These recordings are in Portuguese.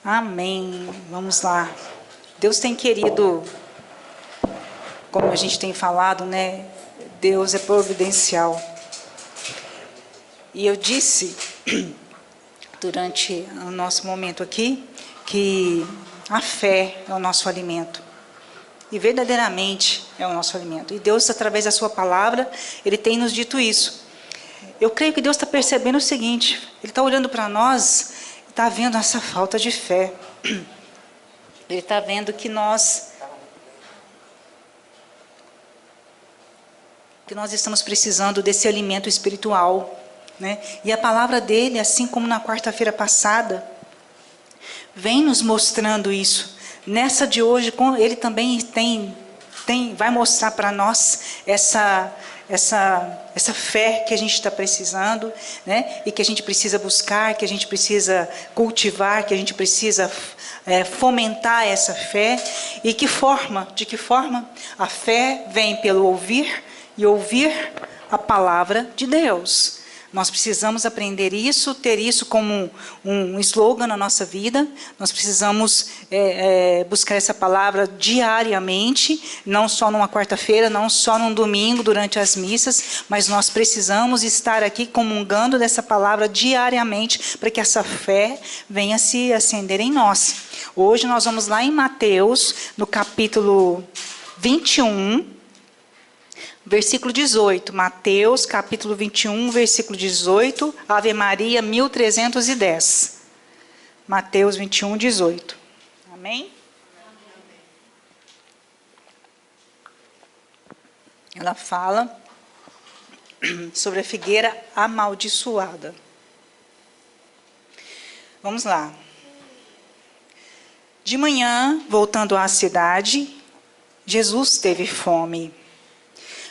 Amém. Vamos lá. Deus tem querido, como a gente tem falado, né? Deus é providencial. E eu disse, durante o nosso momento aqui, que a fé é o nosso alimento. E verdadeiramente é o nosso alimento. E Deus, através da sua palavra, Ele tem nos dito isso. Eu creio que Deus está percebendo o seguinte, Ele está olhando para nós, está vendo essa falta de fé. Ele está vendo que nós estamos precisando desse alimento espiritual, né? E a palavra dele, assim como na quarta-feira passada, vem nos mostrando isso. Nessa de hoje, ele também vai mostrar para nós essa fé que a gente está precisando, né? E que a gente precisa buscar, que a gente precisa cultivar, que a gente precisa fomentar essa fé. E de que forma? A fé vem pelo ouvir e ouvir a palavra de Deus. Nós precisamos aprender isso, ter isso como um slogan na nossa vida. Nós precisamos buscar essa palavra diariamente, não só numa quarta-feira, não só num domingo durante as missas, mas nós precisamos estar aqui comungando dessa palavra diariamente, para que essa fé venha se acender em nós. Hoje nós vamos lá em Mateus, no capítulo 21, versículo 18, Mateus, capítulo 21, versículo 18, Ave Maria 1310. Mateus 21, 18. Amém? Ela fala sobre a figueira amaldiçoada. Vamos lá. De manhã, voltando à cidade, Jesus teve fome.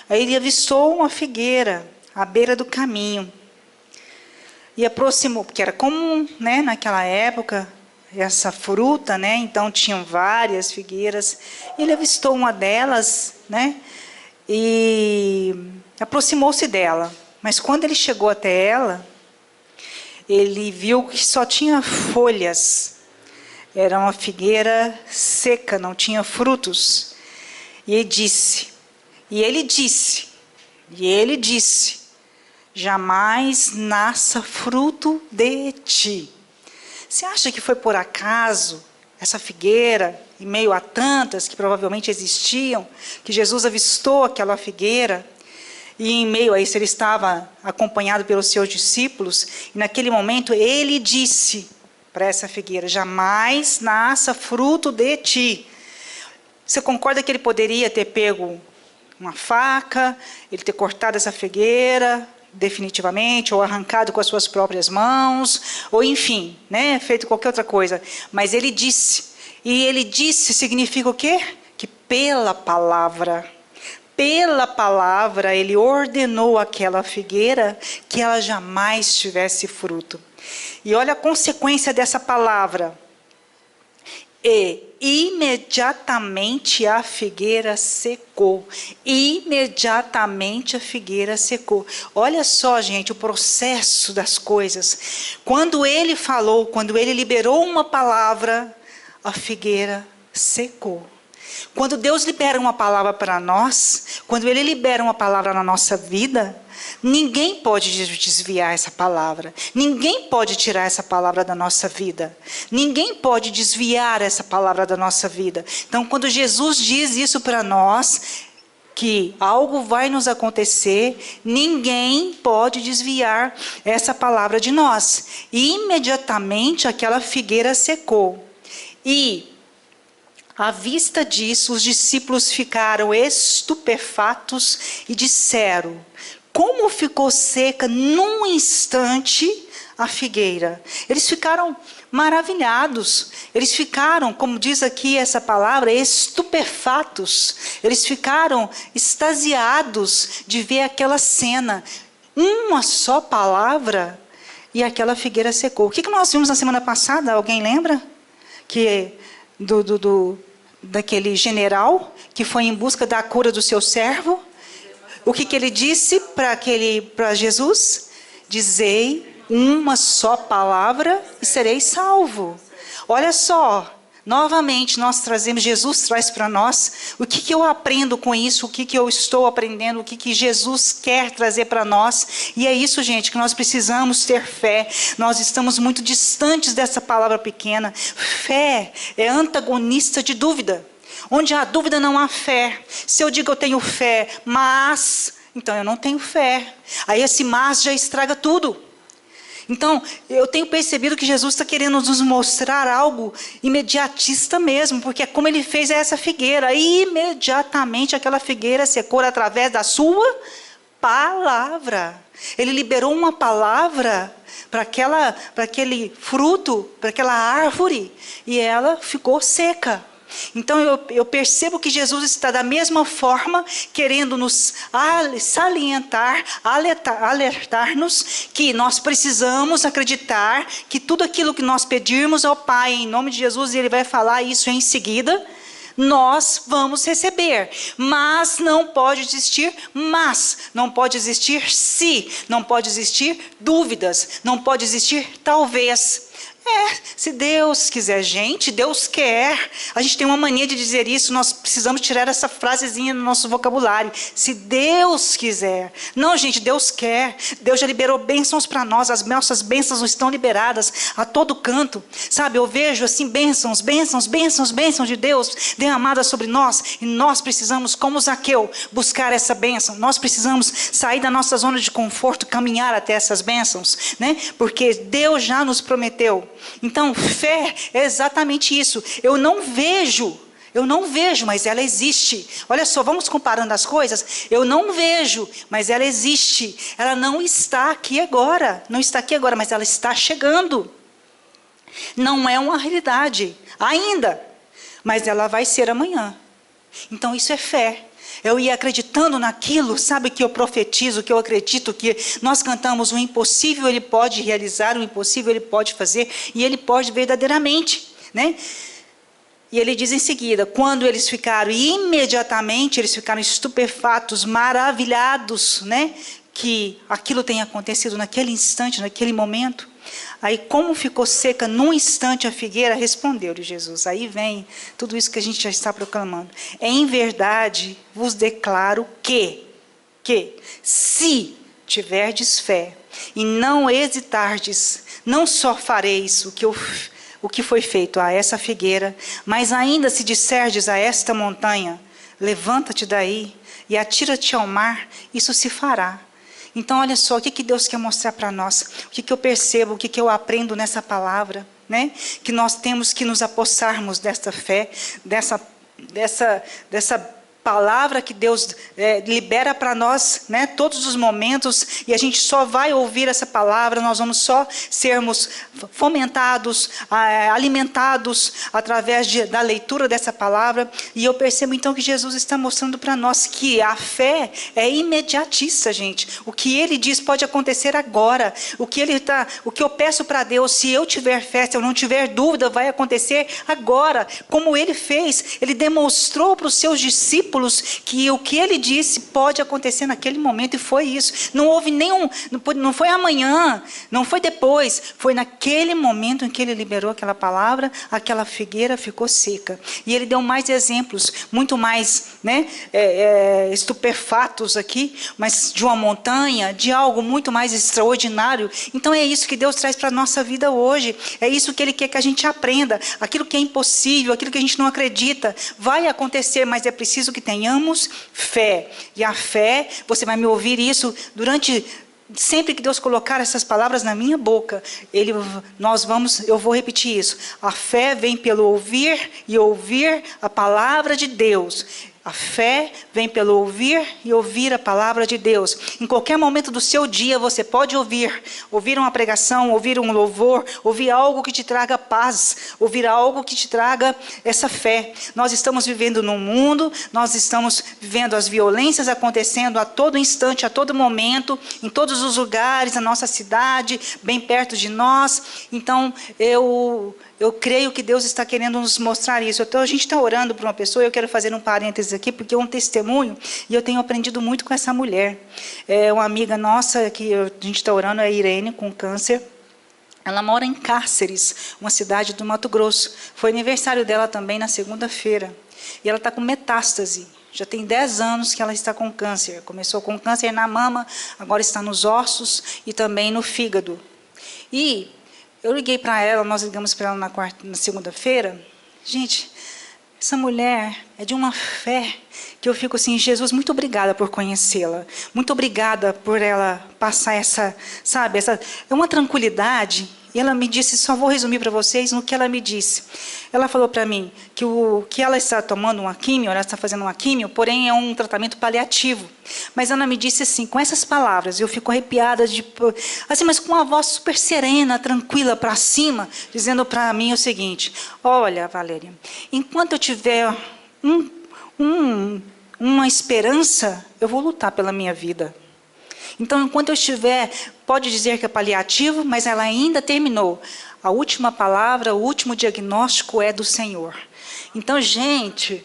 Aí ele avistou uma figueira à beira do caminho. E aproximou, porque era comum, né, naquela época, essa fruta, né, então tinham várias figueiras. Ele avistou uma delas, né, e aproximou-se dela. Mas quando ele chegou até ela, ele viu que só tinha folhas. Era uma figueira seca, não tinha frutos. E ele disse, jamais nasça fruto de ti. Você acha que foi por acaso essa figueira, em meio a tantas que provavelmente existiam, que Jesus avistou aquela figueira, e em meio a isso ele estava acompanhado pelos seus discípulos, e naquele momento ele disse para essa figueira, jamais nasça fruto de ti. Você concorda que ele poderia ter pego uma faca, ele ter cortado essa figueira definitivamente, ou arrancado com as suas próprias mãos, ou enfim, né, feito qualquer outra coisa. Mas ele disse, e ele disse significa o quê? Que pela palavra ele ordenou àquela figueira que ela jamais tivesse fruto. E olha a consequência dessa palavra. E imediatamente a figueira secou. Imediatamente a figueira secou. Olha só, gente, o processo das coisas. Quando ele falou, quando ele liberou uma palavra, a figueira secou. Quando Deus libera uma palavra para nós, quando Ele libera uma palavra na nossa vida, ninguém pode desviar essa palavra. Ninguém pode tirar essa palavra da nossa vida. Ninguém pode desviar essa palavra da nossa vida. Então, quando Jesus diz isso para nós, que algo vai nos acontecer, ninguém pode desviar essa palavra de nós. E imediatamente aquela figueira secou. E à vista disso, os discípulos ficaram estupefatos e disseram, como ficou seca num instante a figueira? Eles ficaram maravilhados, eles ficaram, como diz aqui essa palavra, estupefatos. Eles ficaram extasiados de ver aquela cena. Uma só palavra e aquela figueira secou. O que nós vimos na semana passada? Alguém lembra? Que daquele general que foi em busca da cura do seu servo. O que ele disse para Jesus? Dizei uma só palavra e serei salvo. olha só, novamente nós trazemos, Jesus traz para nós, o que eu aprendo com isso, o que eu estou aprendendo, o que Jesus quer trazer para nós, e é isso, gente, que nós precisamos ter fé. Nós estamos muito distantes dessa palavra pequena. Fé é antagonista de dúvida. Onde há dúvida não há fé. Se eu digo eu tenho fé, mas, então eu não tenho fé. Aí esse mas já estraga tudo. Então, eu tenho percebido que Jesus está querendo nos mostrar algo imediatista mesmo, porque como ele fez essa figueira, imediatamente aquela figueira secou através da sua palavra. Ele liberou uma palavra para aquele fruto, para aquela árvore, e ela ficou seca. Então eu percebo que Jesus está da mesma forma querendo nos salientar, alertar-nos que nós precisamos acreditar que tudo aquilo que nós pedirmos ao Pai em nome de Jesus, e Ele vai falar isso em seguida, nós vamos receber. Mas não pode existir não pode existir se, não pode existir dúvidas, não pode existir talvez. Se Deus quiser, gente, Deus quer. A gente tem uma mania de dizer isso, nós precisamos tirar essa frasezinha do nosso vocabulário. Se Deus quiser. Não, gente, Deus quer. Deus já liberou bênçãos para nós, as nossas bênçãos estão liberadas a todo canto. Sabe, eu vejo assim bênçãos de Deus derramadas sobre nós, e nós precisamos, como Zaqueu, buscar essa bênção. Nós precisamos sair da nossa zona de conforto, caminhar até essas bênçãos, né? Porque Deus já nos prometeu. Então, fé é exatamente isso. Eu não vejo, mas ela existe. Olha só, vamos comparando as coisas. Eu não vejo, mas ela existe. Ela não está aqui agora, mas ela está chegando. Não é uma realidade ainda, mas ela vai ser amanhã. Então, isso é fé. Eu ia acreditando naquilo, sabe, que eu profetizo, que eu acredito, que nós cantamos: o impossível Ele pode realizar, o impossível Ele pode fazer, e Ele pode verdadeiramente, né? E ele diz em seguida, quando eles ficaram, imediatamente eles ficaram estupefatos, maravilhados, né? Que aquilo tenha acontecido naquele instante, naquele momento. Aí, como ficou seca num instante a figueira, respondeu-lhe Jesus. Aí vem tudo isso que a gente já está proclamando. Em verdade vos declaro que se tiverdes fé e não hesitardes, não só fareis o que foi feito a essa figueira, mas ainda se disserdes a esta montanha, levanta-te daí e atira-te ao mar, isso se fará. Então, olha só, o que Deus quer mostrar para nós, o que eu percebo, o que eu aprendo nessa palavra, né? Que nós temos que nos apossarmos desta fé, dessa palavra que Deus libera para nós, né? Todos os momentos, e a gente só vai ouvir essa palavra, nós vamos só sermos fomentados, alimentados através da leitura dessa palavra. E eu percebo então que Jesus está mostrando para nós que a fé é imediatista, gente. O que Ele diz pode acontecer agora. O que eu peço para Deus, se eu tiver fé, se eu não tiver dúvida, vai acontecer agora. Como Ele fez, Ele demonstrou para os seus discípulos que o que Ele disse pode acontecer naquele momento, e foi isso. Não houve não foi amanhã, não foi depois, foi naquele momento em que Ele liberou aquela palavra, aquela figueira ficou seca. E Ele deu mais exemplos, muito mais, né, estupefatos aqui, mas de uma montanha, de algo muito mais extraordinário. Então é isso que Deus traz para a nossa vida hoje, é isso que Ele quer que a gente aprenda. Aquilo que é impossível, aquilo que a gente não acredita, vai acontecer, mas é preciso que tenhamos fé. E a fé, você vai me ouvir isso sempre que Deus colocar essas palavras na minha boca, eu vou repetir isso. A fé vem pelo ouvir, e ouvir a palavra de Deus. A fé vem pelo ouvir e ouvir a palavra de Deus. Em qualquer momento do seu dia você pode ouvir uma pregação, ouvir um louvor, ouvir algo que te traga paz, ouvir algo que te traga essa fé. Nós estamos vivendo num mundo, nós estamos vivendo as violências acontecendo a todo instante, a todo momento, em todos os lugares, na nossa cidade, bem perto de nós. Então, eu creio que Deus está querendo nos mostrar isso. Então, a gente está orando por uma pessoa, eu quero fazer um parênteses aqui, porque é um testemunho, e eu tenho aprendido muito com essa mulher. É uma amiga nossa, que a gente está orando, é a Irene, com câncer. Ela mora em Cáceres, uma cidade do Mato Grosso. Foi aniversário dela também na segunda-feira. E ela está com metástase. Já tem 10 anos que ela está com câncer. Começou com câncer na mama, agora está nos ossos e também no fígado. E eu liguei para ela, nós ligamos para ela na segunda-feira. Gente, essa mulher é de uma fé que eu fico assim, Jesus, muito obrigada por conhecê-la. Muito obrigada por ela passar essa, sabe, é uma tranquilidade. E ela me disse, só vou resumir para vocês no que ela me disse. Ela falou para mim que ela está tomando uma químio, ela está fazendo uma químio, porém é um tratamento paliativo. Mas ela me disse assim, com essas palavras, eu fico arrepiada, assim, mas com uma voz super serena, tranquila para cima, dizendo para mim o seguinte, olha, Valéria, enquanto eu tiver uma esperança, eu vou lutar pela minha vida. Então, enquanto eu estiver, pode dizer que é paliativo, mas ela ainda terminou. A última palavra, o último diagnóstico é do Senhor. Então, gente,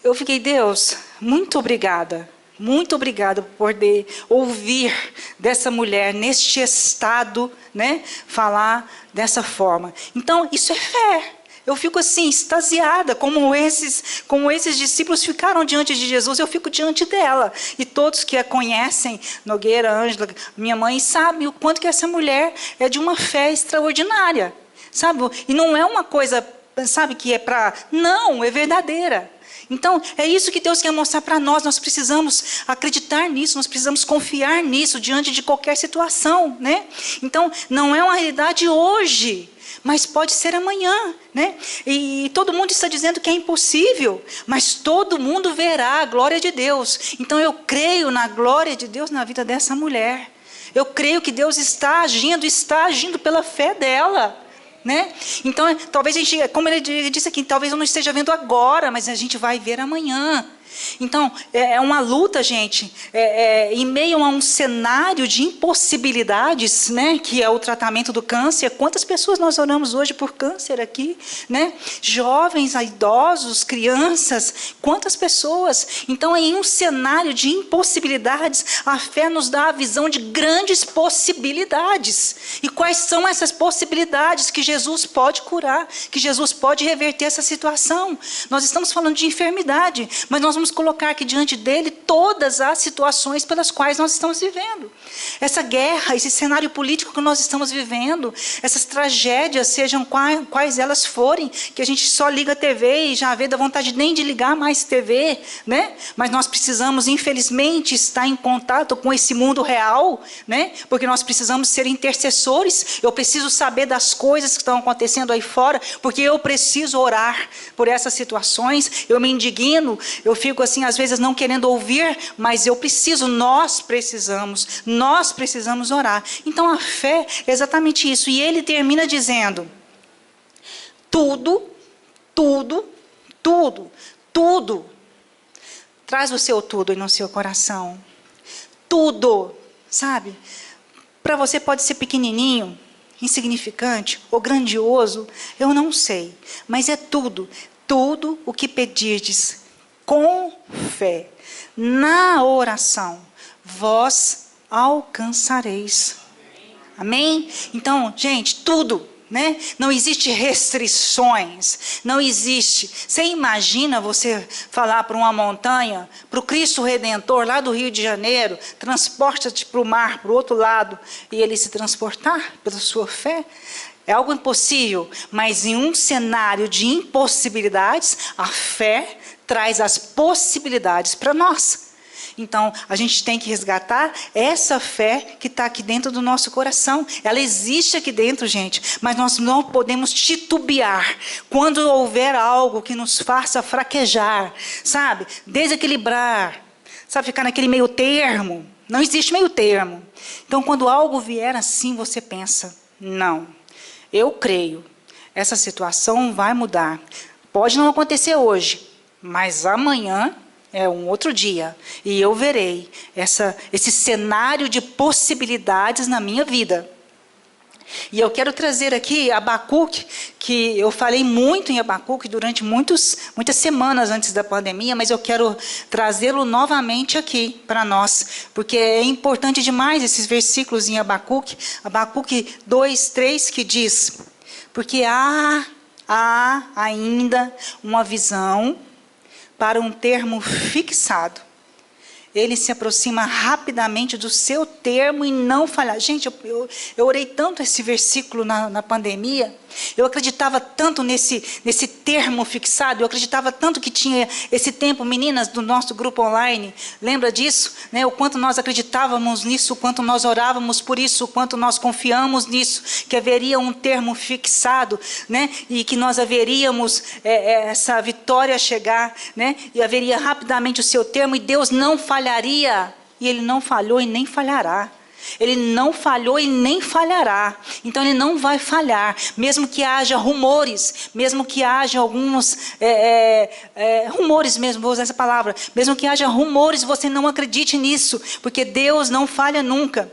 eu fiquei, Deus, muito obrigada. Muito obrigada por poder ouvir dessa mulher neste estado, né, falar dessa forma. Então, isso é fé. Eu fico assim, extasiada, como esses discípulos ficaram diante de Jesus, eu fico diante dela. E todos que a conhecem, Nogueira, Ângela, minha mãe, sabem o quanto que essa mulher é de uma fé extraordinária. Sabe? E não é uma coisa, sabe, que é para... Não, é verdadeira. Então, é isso que Deus quer mostrar para nós. Nós precisamos acreditar nisso, nós precisamos confiar nisso diante de qualquer situação, né? Então, não é uma realidade hoje, mas pode ser amanhã, né? E todo mundo está dizendo que é impossível, mas todo mundo verá a glória de Deus. Então eu creio na glória de Deus na vida dessa mulher. Eu creio que Deus está agindo pela fé dela, né? Então, talvez a gente, como ele disse aqui, talvez eu não esteja vendo agora, mas a gente vai ver amanhã. Então, é uma luta, gente, em meio a um cenário de impossibilidades, né, que é o tratamento do câncer. Quantas pessoas nós oramos hoje por câncer aqui, né? Jovens, idosos, crianças, quantas pessoas? Então, em um cenário de impossibilidades, a fé nos dá a visão de grandes possibilidades. E quais são essas possibilidades? Que Jesus pode curar, que Jesus pode reverter essa situação. Nós estamos falando de enfermidade, mas nós vamos colocar aqui diante dele todas as situações pelas quais nós estamos vivendo. Essa guerra, esse cenário político que nós estamos vivendo, essas tragédias, sejam quais elas forem, que a gente só liga a TV e já vê da vontade nem de ligar mais TV, né? Mas nós precisamos, infelizmente, estar em contato com esse mundo real, né? Porque nós precisamos ser intercessores. Eu preciso saber das coisas que estão acontecendo aí fora, porque eu preciso orar por essas situações. Eu me indigno, eu fico assim, às vezes não querendo ouvir, mas nós precisamos orar. Então a fé é exatamente isso. E ele termina dizendo, tudo, traz o seu tudo aí no seu coração. Tudo, sabe? Para você pode ser pequenininho, insignificante ou grandioso, eu não sei, mas é tudo o que pedirdes, com fé, na oração, vós alcançareis. Amém? Então, gente, tudo, né? Não existe restrições, não existe. Você imagina você falar para uma montanha, para o Cristo Redentor lá do Rio de Janeiro, transporta-te para o mar, para o outro lado, e ele se transportar pela sua fé? É algo impossível, mas em um cenário de impossibilidades, a fé traz as possibilidades para nós. Então, a gente tem que resgatar essa fé que está aqui dentro do nosso coração. Ela existe aqui dentro, gente, mas nós não podemos titubear quando houver algo que nos faça fraquejar, sabe? Desequilibrar, sabe? Ficar naquele meio termo. Não existe meio termo. Então, quando algo vier assim, você pensa, não, eu creio, essa situação vai mudar. Pode não acontecer hoje, mas amanhã é um outro dia. E eu verei esse cenário de possibilidades na minha vida. E eu quero trazer aqui Abacuque, que eu falei muito em Abacuque durante muitas semanas antes da pandemia, mas eu quero trazê-lo novamente aqui para nós, porque é importante demais esses versículos em Abacuque. Abacuque 2:3, que diz: porque há ainda uma visão para um termo fixado. Ele se aproxima rapidamente do seu termo e não falhar. Gente, eu orei tanto esse versículo na pandemia. Eu acreditava tanto nesse termo fixado. Eu acreditava tanto que tinha esse tempo. Meninas do nosso grupo online, lembra disso? Né? O quanto nós acreditávamos nisso, o quanto nós orávamos por isso, o quanto nós confiamos nisso, que haveria um termo fixado, né? E que nós haveríamos essa vitória chegar, né? E haveria rapidamente o seu termo, e Deus não falharia. E Ele não falhou e nem falhará. Ele não falhou e nem falhará. Então Ele não vai falhar. Mesmo que haja rumores, mesmo que haja alguns rumores mesmo, vou usar essa palavra. Mesmo que haja rumores, você não acredite nisso, porque Deus não falha nunca.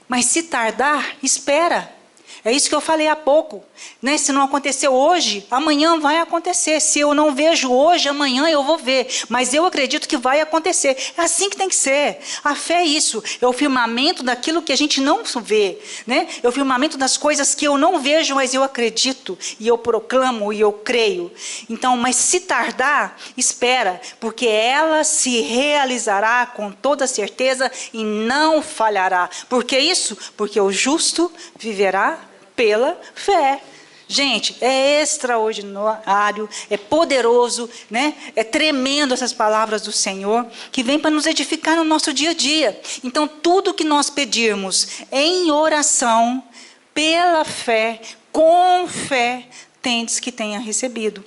Mas se tardar, espera. É isso que eu falei há pouco, né? Se não aconteceu hoje, amanhã vai acontecer. Se eu não vejo hoje, amanhã eu vou ver. Mas eu acredito que vai acontecer. É assim que tem que ser. A fé é isso. É o firmamento daquilo que a gente não vê, né? É o firmamento das coisas que eu não vejo, mas eu acredito. E eu proclamo e eu creio. Então, mas se tardar, espera. Porque ela se realizará com toda certeza e não falhará. Por que isso? Porque o justo viverá pela fé. Gente, é extraordinário, é poderoso, né? É tremendo essas palavras do Senhor, que vem para nos edificar no nosso dia a dia. Então, tudo que nós pedirmos em oração, pela fé, com fé, tendes que tenha recebido.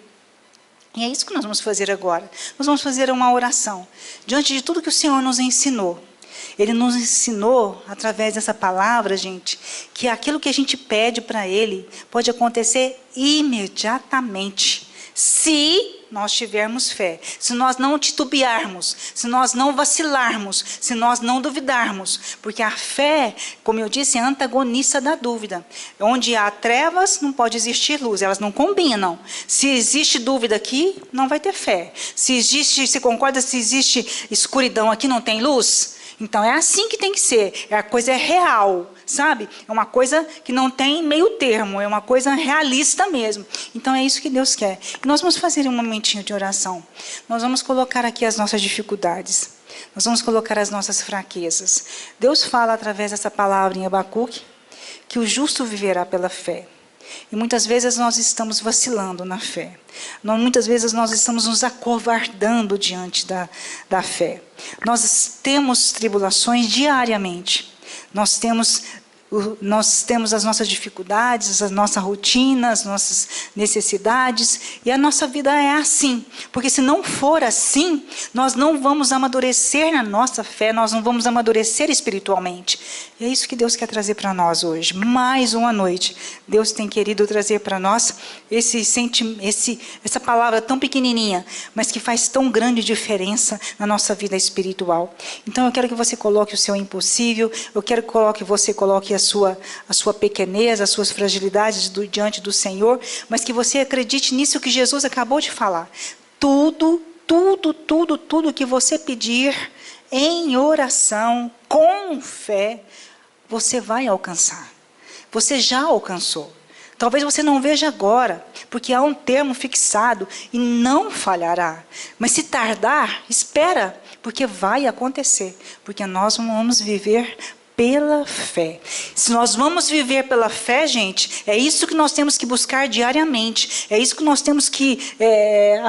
E é isso que nós vamos fazer agora. Nós vamos fazer uma oração, diante de tudo que o Senhor nos ensinou. Ele nos ensinou, através dessa palavra, gente, que aquilo que a gente pede para Ele pode acontecer imediatamente, se nós tivermos fé, se nós não titubearmos, se nós não vacilarmos, se nós não duvidarmos, porque a fé, como eu disse, é antagonista da dúvida. Onde há trevas, não pode existir luz, elas não combinam. Se existe dúvida aqui, não vai ter fé. Se concorda, se existe escuridão aqui, não tem luz? Então, é assim que tem que ser. A coisa é real, sabe? É uma coisa que não tem meio termo. É uma coisa realista mesmo. Então, é isso que Deus quer. E nós vamos fazer um momentinho de oração. Nós vamos colocar aqui as nossas dificuldades. Nós vamos colocar as nossas fraquezas. Deus fala através dessa palavra em Abacuque que o justo viverá pela fé. E muitas vezes nós estamos vacilando na fé. Muitas vezes nós estamos nos acovardando diante da fé. Nós temos tribulações diariamente. Nós temos as nossas dificuldades, a nossa rotina, as nossas necessidades, e a nossa vida é assim. Porque se não for assim, nós não vamos amadurecer na nossa fé, nós não vamos amadurecer espiritualmente. E é isso que Deus quer trazer para nós hoje. Mais uma noite, Deus tem querido trazer para nós essa palavra tão pequenininha, mas que faz tão grande diferença na nossa vida espiritual. Então eu quero que você coloque o seu impossível, eu quero que você coloque a sua pequenez, as suas fragilidades diante do Senhor, mas que você acredite nisso que Jesus acabou de falar. Tudo que você pedir em oração, com fé, você vai alcançar. Você já alcançou. Talvez você não veja agora, porque há um termo fixado e não falhará. Mas se tardar, espera, porque vai acontecer. Porque nós vamos viver pela fé. Se nós vamos viver pela fé, gente, é isso que nós temos que buscar diariamente. É isso que nós temos que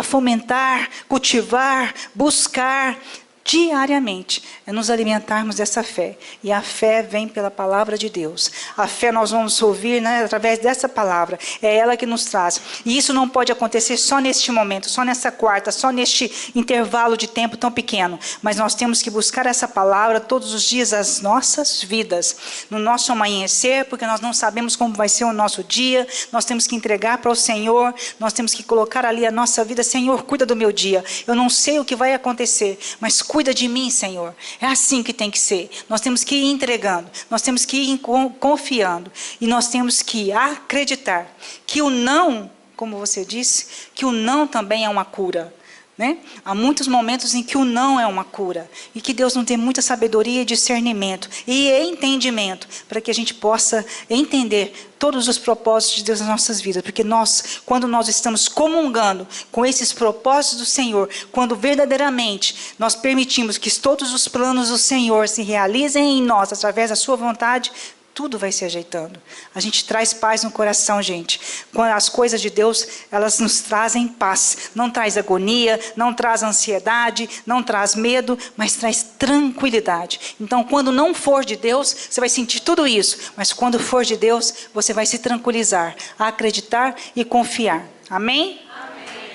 fomentar, cultivar, buscar diariamente. É nos alimentarmos dessa fé. E a fé vem pela palavra de Deus. A fé nós vamos ouvir, né, através dessa palavra. É ela que nos traz. E isso não pode acontecer só neste momento, só nessa quarta, só neste intervalo de tempo tão pequeno. Mas nós temos que buscar essa palavra todos os dias das nossas vidas. No nosso amanhecer, porque nós não sabemos como vai ser o nosso dia. Nós temos que entregar para o Senhor. Nós temos que colocar ali a nossa vida. Senhor, cuida do meu dia. Eu não sei o que vai acontecer, mas cuida de mim, Senhor. É assim que tem que ser. Nós temos que ir entregando, nós temos que ir confiando, e nós temos que acreditar que o não, como você disse, que o não também é uma cura. Né? Há muitos momentos em que o não é uma cura, e que Deus nos dê muita sabedoria, discernimento e entendimento, para que a gente possa entender todos os propósitos de Deus nas nossas vidas, porque nós, quando nós estamos comungando com esses propósitos do Senhor, quando verdadeiramente nós permitimos que todos os planos do Senhor se realizem em nós, através da sua vontade, tudo vai se ajeitando. A gente traz paz no coração, gente. Quando as coisas de Deus, elas nos trazem paz. Não traz agonia, não traz ansiedade, não traz medo, mas traz tranquilidade. Então, quando não for de Deus, você vai sentir tudo isso. Mas quando for de Deus, você vai se tranquilizar, acreditar e confiar. Amém?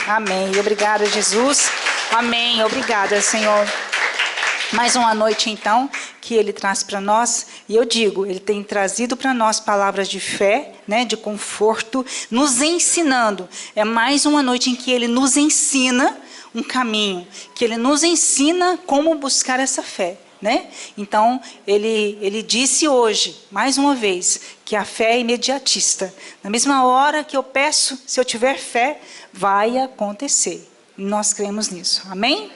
Amém. Amém. Obrigada, Jesus. Amém. Obrigada, Senhor. Mais uma noite, então, que Ele traz para nós, e eu digo, Ele tem trazido para nós palavras de fé, né, de conforto, nos ensinando. É mais uma noite em que Ele nos ensina um caminho, que Ele nos ensina como buscar essa fé. Né? Então, ele disse hoje, mais uma vez, que a fé é imediatista. Na mesma hora que eu peço, se eu tiver fé, vai acontecer. E nós cremos nisso. Amém?